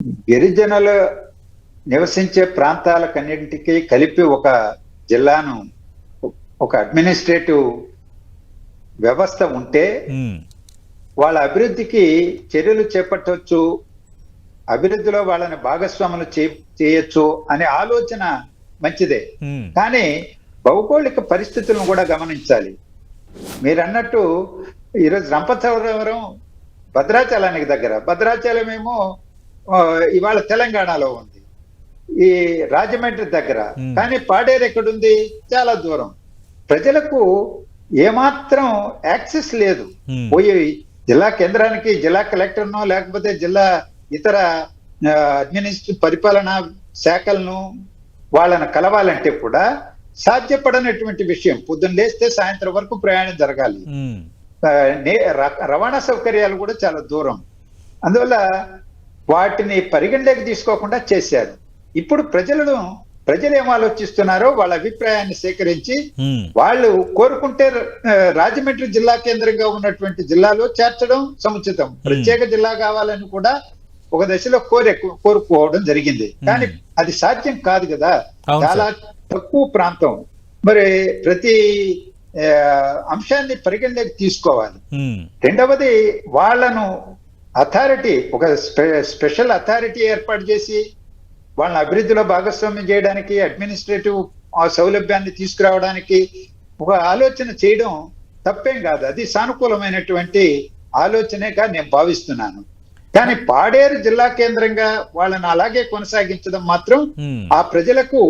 గిరిజనులు నివసించే ప్రాంతాలకన్నింటికి కలిపి ఒక జిల్లాను, ఒక అడ్మినిస్ట్రేటివ్ వ్యవస్థ ఉంటే ఉమ్, వాళ్ళ అభివృద్ధికి చర్యలు చేపట్టవచ్చు, అభివృద్ధిలో వాళ్ళని భాగస్వాములు చేయొచ్చు అనే ఆలోచన మంచిదే. ఉమ్, కానీ భౌగోళిక పరిస్థితులను కూడా గమనించాలి. మీరన్నట్టు ఈరోజు రంపచోడవరం భద్రాచలానికి దగ్గర, భద్రాచలం ఏమో ఇవాళ తెలంగాణలో ఉంది, ఈ రాజమండ్రి దగ్గర. కానీ పాడేరు ఎక్కడుంది? చాలా దూరం. ప్రజలకు ఏమాత్రం యాక్సెస్ లేదు. ఉమ్, పోయి జిల్లా కేంద్రానికి జిల్లా కలెక్టర్నో లేకపోతే జిల్లా ఇతర అడ్మినిస్ట్రేటివ్ పరిపాలనా శాఖలను వాళ్ళని కలవాలంటే కూడా సాధ్యపడనటువంటి విషయం. పొద్దున్న లేస్తే సాయంత్రం వరకు ప్రయాణం జరగాలి. ఉమ్, రవాణా సౌకర్యాలు కూడా చాలా దూరం. అందువల్ల వాటిని పరిగణలోకి తీసుకోకుండా చేశారు. ఇప్పుడు ప్రజలు ఏం ఆలోచిస్తున్నారో వాళ్ళ అభిప్రాయాన్ని సేకరించి ఉమ్, వాళ్ళు కోరుకుంటే రాజమండ్రి జిల్లా కేంద్రంగా ఉన్నటువంటి జిల్లాలో చేర్చడం సముచితం. ప్రత్యేక జిల్లా కావాలని కూడా ఒక దశలో కోరుకోవడం జరిగింది. కానీ అది సాధ్యం కాదు కదా, అవును చాలా తక్కువ ప్రాంతం. మరి ప్రతి అంశాన్ని పరిగణలోకి తీసుకోవాలి. ఉమ్, రెండవది, వాళ్ళను అథారిటీ, ఒక స్పెషల్ అథారిటీ ఏర్పాటు చేసి వాళ్ళని అభివృద్ధిలో భాగస్వామ్యం చేయడానికి, అడ్మినిస్ట్రేటివ్ సౌలభ్యాన్ని తీసుకురావడానికి ఒక ఆలోచన చేయడం తప్పేం కాదు. అది సానుకూలమైనటువంటి ఆలోచనేగా నేను భావిస్తున్నాను. కానీ పాడేరు జిల్లా కేంద్రంగా వాళ్ళని అలాగే కొనసాగించడం మాత్రం ఉమ్. ఆ ప్రజలకు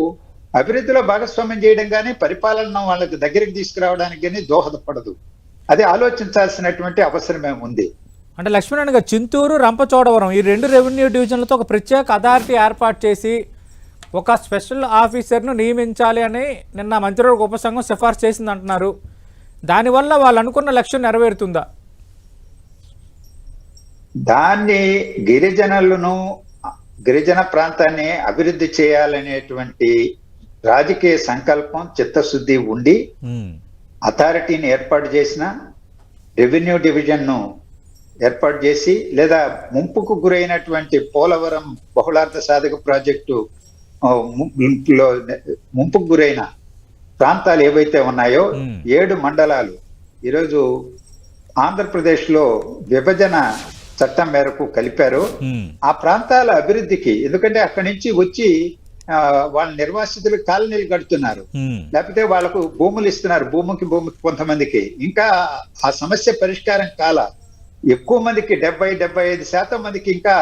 అభివృద్ధిలో భాగస్వామ్యం చేయడం కానీ, పరిపాలన వాళ్ళకి దగ్గరికి తీసుకురావడానికి కానీ దోహదపడదు. అది ఆలోచించాల్సినటువంటి అవసరమే ఉంది. అంటే లక్ష్మీనారాయణ గారు, చింతూరు, రంపచోడవరం ఈ రెండు రెవెన్యూ డివిజన్లతో ఒక ప్రత్యేక అథారిటీ ఏర్పాటు చేసి ఒక స్పెషల్ ఆఫీసర్ను నియమించాలి అని నిన్న మంత్రివర్గ ఉపసంఘం సిఫార్సు చేసింది అంటున్నారు. దానివల్ల వాళ్ళు అనుకున్న లక్ష్యం నెరవేరుతుందా? దాన్ని గిరిజన ప్రాంతాన్ని అభివృద్ధి చేయాలనేటువంటి రాజకీయ సంకల్పం, చిత్తశుద్ధి ఉండి ఉమ్, అథారిటీని ఏర్పాటు చేసిన, రెవెన్యూ డివిజన్ను ఏర్పాటు చేసి, లేదా ముంపుకు గురైనటువంటి పోలవరం బహుళార్థ సాధక ప్రాజెక్టు లో ముంపుకు గురైన ప్రాంతాలు ఏవైతే ఉన్నాయో 7 మండలాలు ఈరోజు ఆంధ్రప్రదేశ్లో విభజన చట్టం మేరకు కలిపారు. ఆ ప్రాంతాల అభివృద్ధికి, ఎందుకంటే అక్కడి నుంచి వచ్చి వాళ్ళ నిర్వాసితులు కాలనీలు కడుతున్నారు, లేకపోతే వాళ్ళకు భూములు ఇస్తున్నారు, భూమికి కొంతమందికి. ఇంకా ఆ సమస్య పరిష్కారం కాల. ఎక్కువ మందికి 70-75% మందికి ఇంకా